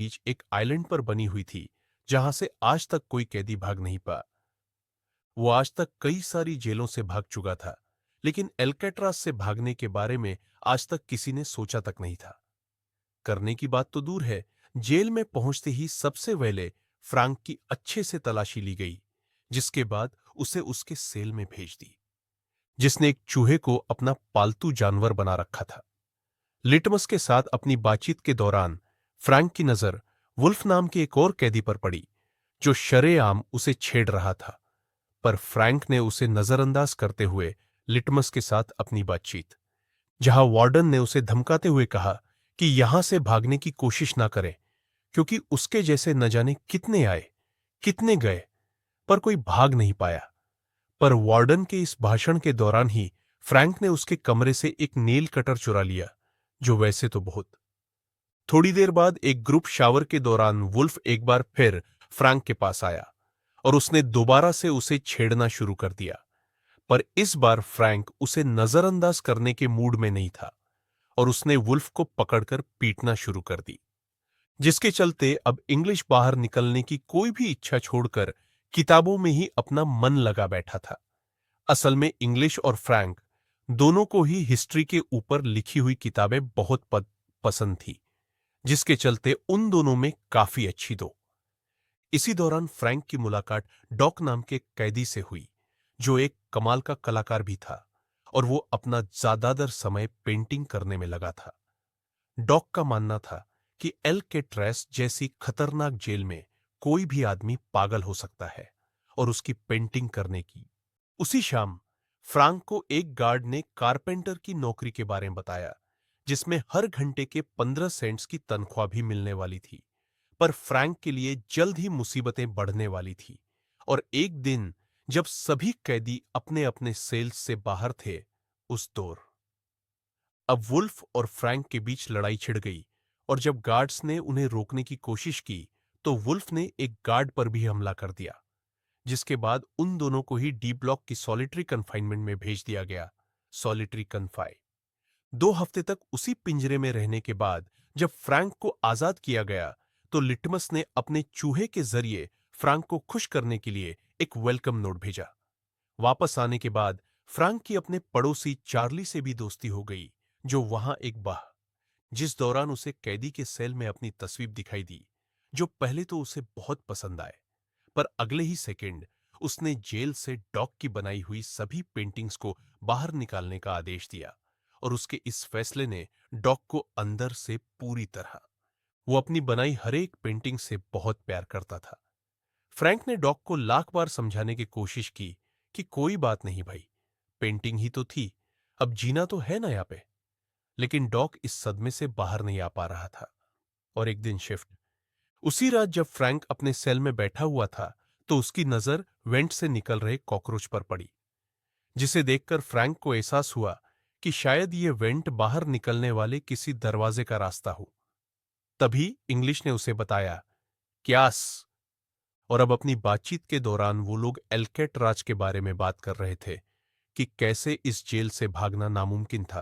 बीच एक आइलैंड पर बनी हुई थी, जहां से आज तक कोई कैदी भाग नहीं पा। वो आज तक कई सारी जेलों से भाग चुका था, लेकिन एल्केट्रास से भागने के बारे में आज तक किसी ने सोचा तक नहीं था। करने की बात तो दूर है, जेल में पहुंचते ही सबसे पहले फ्रैंक की अच्छे से तलाशी ली गई, जिसके बाद उसे उसके सेल में भेज दी, जिसने एक चूहे को अपना पालतू जानवर बना रखा था। लिटमस के साथ अपनी बातचीत के दौरान फ्रैंक की नजर वुल्फ नाम के एक और कैदी पर पड़ी, जो शरेआम उसे छेड़ रहा था। पर फ्रैंक ने उसे नजरअंदाज करते हुए लिटमस के साथ अपनी बातचीत, जहां वार्डन ने उसे धमकाते हुए कहा कि यहां से भागने की कोशिश ना करे, क्योंकि उसके जैसे न जाने कितने आए, कितने गए, पर कोई भाग नहीं पाया। पर वार्डन के इस भाषण के दौरान ही फ्रैंक ने उसके कमरे से एक नेल कटर चुरा लिया, जो वैसे तो बहुत। थोड़ी देर बाद एक ग्रुप शावर के दौरान वुल्फ एक बार फिर फ्रैंक के पास आया और उसने दोबारा से उसे छेड़ना शुरू कर दिया। पर इस बार फ्रैंक उसे नजरअंदाज करने के मूड में नहीं था और उसने वुल्फ को पकड़कर पीटना शुरू कर दी, जिसके चलते अब इंग्लिश बाहर निकलने की कोई भी इच्छा छोड़कर किताबों में ही अपना मन लगा बैठा था। असल में इंग्लिश और फ्रैंक दोनों को ही हिस्ट्री के ऊपर लिखी हुई किताबें बहुत पसंद थी, जिसके चलते उन दोनों में काफी अच्छी दो। इसी दौरान फ्रैंक की मुलाकात डॉक नाम के कैदी से हुई, जो एक कमाल का कलाकार भी था और वो अपना ज्यादातर समय पेंटिंग करने में लगा था। डॉक का मानना था कि एल्केट्रास जैसी खतरनाक जेल में कोई भी आदमी पागल हो सकता है और उसकी पेंटिंग करने की। उसी शाम फ्रैंक को एक गार्ड ने कारपेंटर की नौकरी के बारे में बताया, जिसमें हर घंटे के 15 सेंट्स की तनख्वाह भी मिलने वाली थी। पर फ्रैंक के लिए जल्द ही मुसीबतें बढ़ने वाली थी और एक दिन जब सभी कैदी अपने अपने सेल्स से बाहर थे, उस दौर अब वुल्फ और फ्रैंक के बीच लड़ाई छिड़ गई और जब गार्ड्स ने उन्हें रोकने की कोशिश की, तो वुल्फ ने एक गार्ड पर भी हमला कर दिया, जिसके बाद उन दोनों को ही डी ब्लॉक की सॉलिटरी कन्फाइनमेंट में भेज दिया गया। सॉलिटरी कन्फाई 2 हफ्ते तक उसी पिंजरे में रहने के बाद जब फ्रैंक को आजाद किया गया, तो लिटमस ने अपने चूहे के जरिए फ्रैंक को खुश करने के लिए एक वेलकम नोट भेजा। वापस आने के बाद फ्रैंक की अपने पड़ोसी चार्ली से भी दोस्ती हो गई, जो वहां एक बाह, जिस दौरान उसे कैदी के सेल में अपनी तस्वीर दिखाई दी, जो पहले तो उसे बहुत पसंद आए, पर अगले ही सेकंड उसने जेल से डॉग की बनाई हुई सभी पेंटिंग्स को बाहर निकालने का आदेश दिया और उसके इस फैसले ने डॉग को अंदर से पूरी तरह, वो अपनी बनाई हर एक पेंटिंग से बहुत प्यार करता था। फ्रैंक ने डॉग को लाख बार समझाने की कोशिश की कि कोई बात नहीं भाई, पेंटिंग ही तो थी, अब जीना तो है ना यहाँ पे। लेकिन डॉग इस सदमे से बाहर नहीं आ पा रहा था। और एक दिन शिफ्ट उसी रात जब फ्रैंक अपने सेल में बैठा हुआ था, तो उसकी नजर वेंट से निकल रहे कॉकरोच पर पड़ी, जिसे देखकर फ्रैंक को एहसास हुआ कि शायद ये वेंट बाहर निकलने वाले किसी दरवाजे का रास्ता हो। तभी इंग्लिश ने उसे बताया, क्यास। और अब अपनी बातचीत के दौरान वो लोग एल्केट्राज के बारे में बात कर रहे थे कि कैसे इस जेल से भागना नामुमकिन था,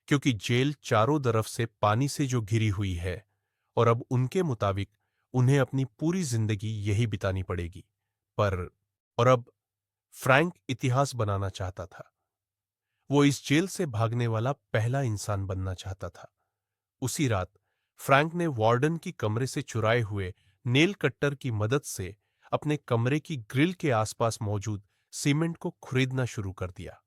क्योंकि जेल चारों तरफ से पानी से जो घिरी हुई है और अब उनके मुताबिक उन्हें अपनी पूरी जिंदगी यही बितानी पड़ेगी। पर और अब फ्रैंक इतिहास बनाना चाहता था। वो इस जेल से भागने वाला पहला इंसान बनना चाहता था। उसी रात फ्रैंक ने वार्डन की कमरे से चुराए हुए नेल कट्टर की मदद से अपने कमरे की ग्रिल के आसपास मौजूद सीमेंट को खरीदना शुरू कर दिया।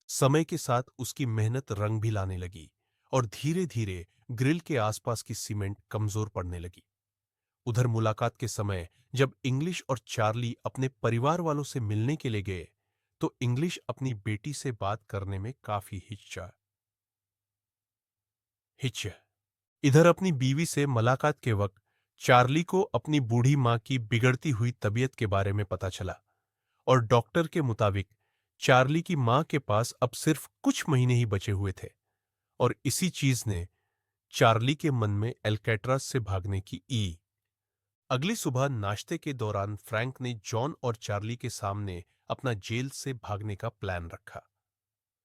समय के साथ उसकी मेहनत रंग भी लाने लगी और धीरे धीरे ग्रिल के आसपास की सीमेंट कमजोर पड़ने लगी। उधर मुलाकात के समय जब इंग्लिश और चार्ली अपने परिवार वालों से मिलने के लिए गए, तो इंग्लिश अपनी बेटी से बात करने में काफी हिच इधर अपनी बीवी से मुलाकात के वक्त चार्ली को अपनी बूढ़ी मां की बिगड़ती हुई तबीयत के बारे में पता चला और डॉक्टर के मुताबिक चार्ली की मां के पास अब सिर्फ कुछ महीने ही बचे हुए थे और इसी चीज ने चार्ली के मन में एल्केट्राज से भागने की ई। अगली सुबह नाश्ते के दौरान फ्रैंक ने जॉन और चार्ली के सामने अपना जेल से भागने का प्लान रखा।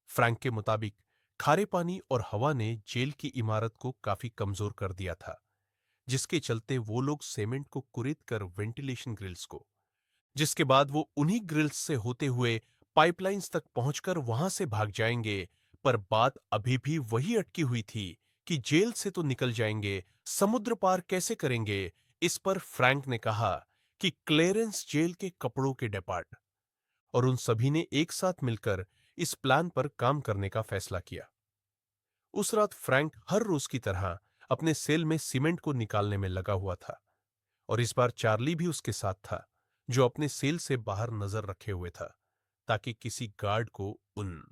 फ्रैंक के मुताबिक खारे पानी और हवा ने जेल की इमारत को काफी कमजोर कर दिया था, जिसके चलते वो लोग सीमेंट को कुरेद कर वेंटिलेशन ग्रिल्स को, जिसके बाद वो उन्हीं ग्रिल्स से होते हुए पाइपलाइंस तक पहुंचकर वहां से भाग जाएंगे। पर बात अभी भी वही अटकी हुई थी कि जेल से तो निकल जाएंगे, समुद्र पार कैसे करेंगे। इस पर फ्रैंक ने कहा कि क्लेरेंस जेल के कपड़ों के डिपार्ट, और उन सभी ने एक साथ मिलकर इस प्लान पर काम करने का फैसला किया। उस रात फ्रैंक हर रोज की तरह अपने सेल में सीमेंट को निकालने में लगा हुआ था, और इस बार चार्ली भी उसके साथ था, जो अपने सेल से बाहर नजर रखे हुए था ताकि किसी गार्ड को उन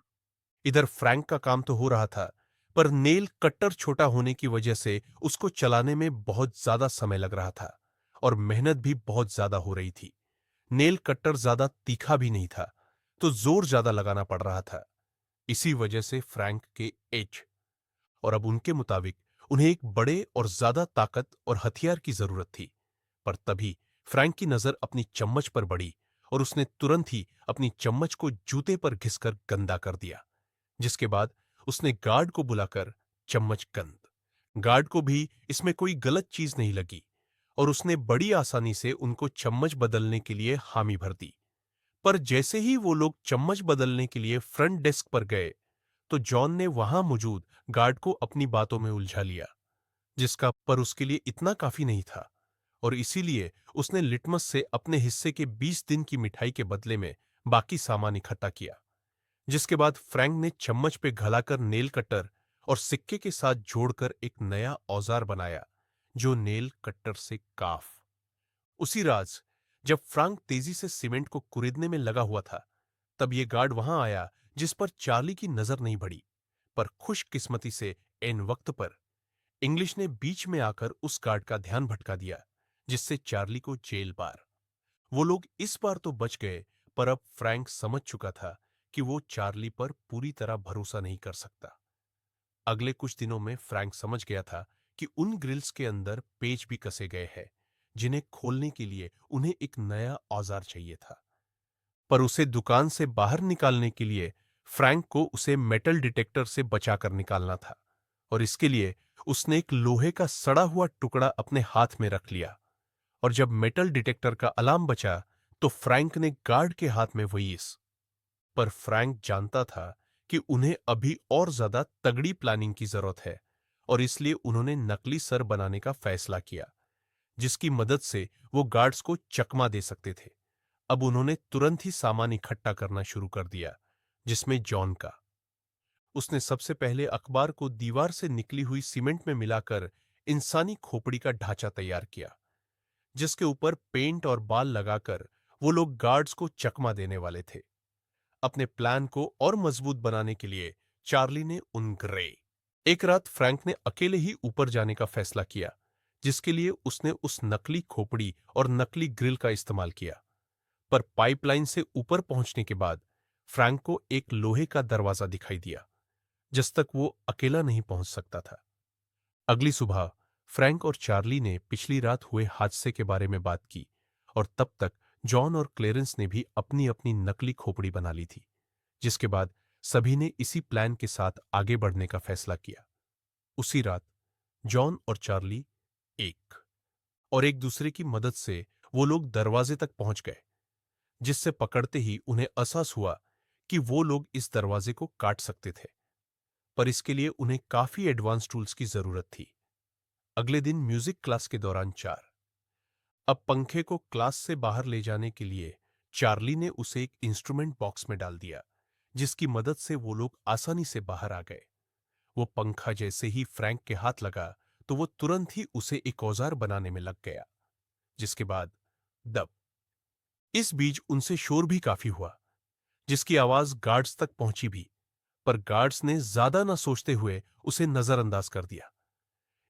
इधर फ्रैंक का काम तो हो रहा था, पर नेल कट्टर छोटा होने की वजह से उसको चलाने में बहुत ज्यादा समय लग रहा था और मेहनत भी बहुत ज्यादा हो रही थी। नेल कट्टर ज्यादा तीखा भी नहीं था, तो जोर ज्यादा लगाना पड़ रहा था। इसी वजह से फ्रैंक के एज, और अब उनके मुताबिक उन्हें एक बड़े और ज्यादा ताकत और हथियार की जरूरत थी। पर तभी फ्रैंक की नजर अपनी चम्मच पर पड़ी और उसने तुरंत ही अपनी चम्मच को जूते पर घिसकर गंदा कर दिया, जिसके बाद उसने गार्ड को बुलाकर चम्मच गंद। गार्ड को भी इसमें कोई गलत चीज नहीं लगी और उसने बड़ी आसानी से उनको चम्मच बदलने के लिए हामी भर दी। पर जैसे ही वो लोग चम्मच बदलने के लिए फ्रंट डेस्क पर गए, तो जॉन ने वहां मौजूद गार्ड को अपनी बातों में उलझा लिया, जिसका पर उसके लिए इतना काफी नहीं था, और इसीलिए उसने लिटमस से अपने हिस्से के 20 दिन की मिठाई के बदले में बाकी सामान इकट्ठा किया। जिसके बाद फ्रैंक ने चम्मच पे घलाकर नेल कटर और सिक्के के साथ जोड़कर एक नया औजार बनाया, जो नेल कटर से काफ। उसी राज जब फ्रैंक तेजी से सीमेंट को कुरेदने में लगा हुआ था, तब ये गार्ड वहां आया जिस पर चार्ली की नजर नहीं पड़ी। पर खुशकिस्मती से एन वक्त पर इंग्लिश ने बीच में आकर उस गार्ड का ध्यान भटका दिया, जिससे चार्ली को जेल पार। वो लोग इस बार तो बच गए, पर अब फ्रैंक समझ चुका था कि वो चार्ली पर पूरी तरह भरोसा नहीं कर सकता। अगले कुछ दिनों में फ्रैंक समझ गया था कि उन ग्रिल्स के अंदर पेच भी कसे गए हैं, जिन्हें खोलने के लिए उन्हें एक नया औजार चाहिए था। पर उसे दुकान से बाहर निकालने के लिए फ्रैंक को उसे मेटल डिटेक्टर से बचाकर निकालना था, और इसके लिए उसने एक लोहे का सड़ा हुआ टुकड़ा अपने हाथ में रख लिया। और जब मेटल डिटेक्टर का अलार्म बचा, तो फ्रैंक ने गार्ड के हाथ में वही इस पर फ्रैंक जानता था कि उन्हें अभी और ज्यादा तगड़ी प्लानिंग की जरूरत है, और इसलिए उन्होंने नकली सर बनाने का फैसला किया, जिसकी मदद से वो गार्ड्स को चकमा दे सकते थे। अब उन्होंने तुरंत ही सामान इकट्ठा करना शुरू कर दिया, जिसमें जॉन का। उसने सबसे पहले अखबार को दीवार से निकली हुई सीमेंट में मिलाकर इंसानी खोपड़ी का ढांचा तैयार किया, जिसके ऊपर पेंट और बाल लगाकर वो लोग गार्ड्स को चकमा देने वाले थे। अपने प्लान को और मजबूत बनाने के लिए चार्ली ने उन ग्रे एक रात फ्रैंक ने अकेले ही ऊपर जाने का फैसला किया, जिसके लिए उसने उस नकली खोपड़ी और नकली ग्रिल का इस्तेमाल किया। पर पाइपलाइन से ऊपर पहुंचने के बाद फ्रैंक को एक लोहे का दरवाजा दिखाई दिया, जिस तक वो अकेला नहीं पहुंच सकता था। अगली सुबह फ्रैंक और चार्ली ने पिछली रात हुए हादसे के बारे में बात की, और तब तक जॉन और क्लेरेंस ने भी अपनी अपनी नकली खोपड़ी बना ली थी, जिसके बाद सभी ने इसी प्लान के साथ आगे बढ़ने का फैसला किया। उसी रात जॉन और चार्ली एक दूसरे की मदद से वो लोग दरवाजे तक पहुंच गए, जिससे पकड़ते ही उन्हें एहसास हुआ कि वो लोग इस दरवाजे को काट सकते थे, पर इसके लिए उन्हें काफी एडवांस टूल्स की जरूरत थी। अगले दिन म्यूजिक क्लास के दौरान अब पंखे को क्लास से बाहर ले जाने के लिए चार्ली ने उसे एक इंस्ट्रूमेंट बॉक्स में डाल दिया, जिसकी मदद से वो लोग आसानी से बाहर आ गए। वो पंखा जैसे ही फ्रैंक के हाथ लगा, तो वो तुरंत ही उसे एक औजार बनाने में लग गया, जिसके बाद दब इस बीच उनसे शोर भी काफी हुआ, जिसकी आवाज गार्ड्स तक पहुंची भी। पर गार्ड्स ने ज्यादा न सोचते हुए उसे नजरअंदाज कर दिया।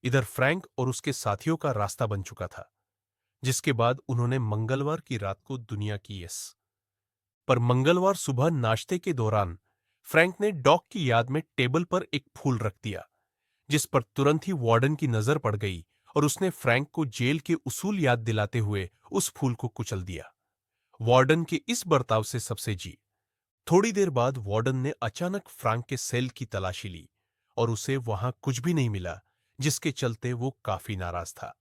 इधर फ्रैंक और उसके साथियों का रास्ता बन चुका था, जिसके बाद उन्होंने मंगलवार की रात को दुनिया की यस पर मंगलवार सुबह नाश्ते के दौरान फ्रैंक ने डॉग की याद में टेबल पर एक फूल रख दिया, जिस पर तुरंत ही वार्डन की नजर पड़ गई, और उसने फ्रैंक को जेल के उसूल याद दिलाते हुए उस फूल को कुचल दिया। वार्डन के इस बर्ताव से सबसे जी थोड़ी देर बाद वार्डन ने अचानक फ्रैंक के सेल की तलाशी ली, और उसे वहां कुछ भी नहीं मिला, जिसके चलते वो काफी नाराज था।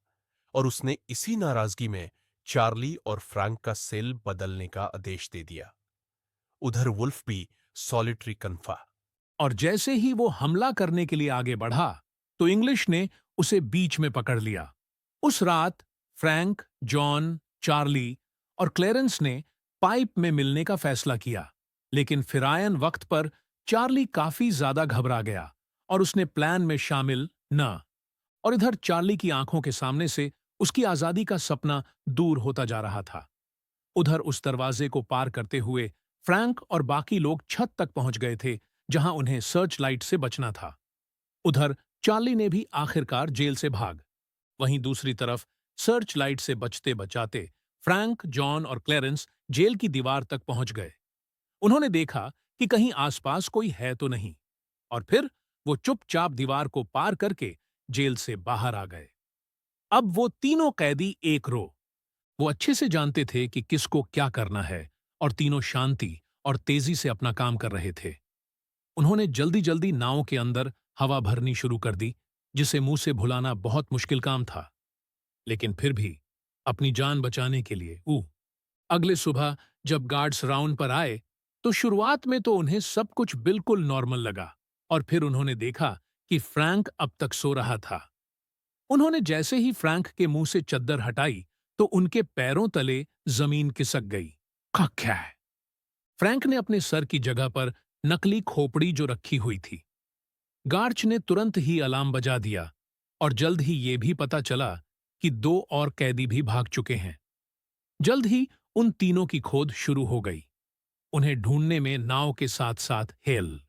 और उसने इसी नाराजगी में चार्ली और फ्रैंक का सेल बदलने का आदेश दे दिया। उधर वुल्फ भी सॉलिटरी कन्फा। और जैसे ही वो हमला करने के लिए आगे बढ़ा तो इंग्लिश ने उसे बीच में पकड़ लिया। उस रात फ्रैंक, जॉन, चार्ली और क्लेरेंस ने पाइप में मिलने का फैसला किया, लेकिन फिरायन वक्त पर चार्ली काफी ज्यादा घबरा गया और उसने प्लान में शामिल न। और इधर चार्ली की आंखों के सामने से उसकी आजादी का सपना दूर होता जा रहा था। उधर उस दरवाजे को पार करते हुए फ्रैंक और बाकी लोग छत तक पहुंच गए थे, जहां उन्हें सर्च लाइट से बचना था। उधर चार्ली ने भी आखिरकार जेल से भाग। वहीं दूसरी तरफ सर्च लाइट से बचते बचाते फ्रैंक, जॉन और क्लेरेंस जेल की दीवार तक पहुंच गए। उन्होंने देखा कि कहीं आसपास कोई है तो नहीं, और फिर वो चुपचाप दीवार को पार करके जेल से बाहर आ गए। अब वो तीनों कैदी एक रो। वो अच्छे से जानते थे कि किसको क्या करना है, और तीनों शांति और तेजी से अपना काम कर रहे थे। उन्होंने जल्दी जल्दी नाव के अंदर हवा भरनी शुरू कर दी, जिसे मुंह से भुलाना बहुत मुश्किल काम था। लेकिन फिर भी अपनी जान बचाने के लिए अगले सुबह जब गार्ड्स राउंड पर आए तो शुरुआत में तो उन्हें सब कुछ बिल्कुल नॉर्मल लगा, और फिर उन्होंने देखा कि फ्रैंक अब तक सो रहा था। उन्होंने जैसे ही फ्रैंक के मुंह से चद्दर हटाई तो उनके पैरों तले जमीन खिसक गई। क्या है? फ्रैंक ने अपने सर की जगह पर नकली खोपड़ी जो रखी हुई थी। गार्च ने तुरंत ही अलार्म बजा दिया, और जल्द ही ये भी पता चला कि दो और कैदी भी भाग चुके हैं। जल्द ही उन तीनों की खोज शुरू हो गई। उन्हें ढूंढने में नाव के साथ साथ हेल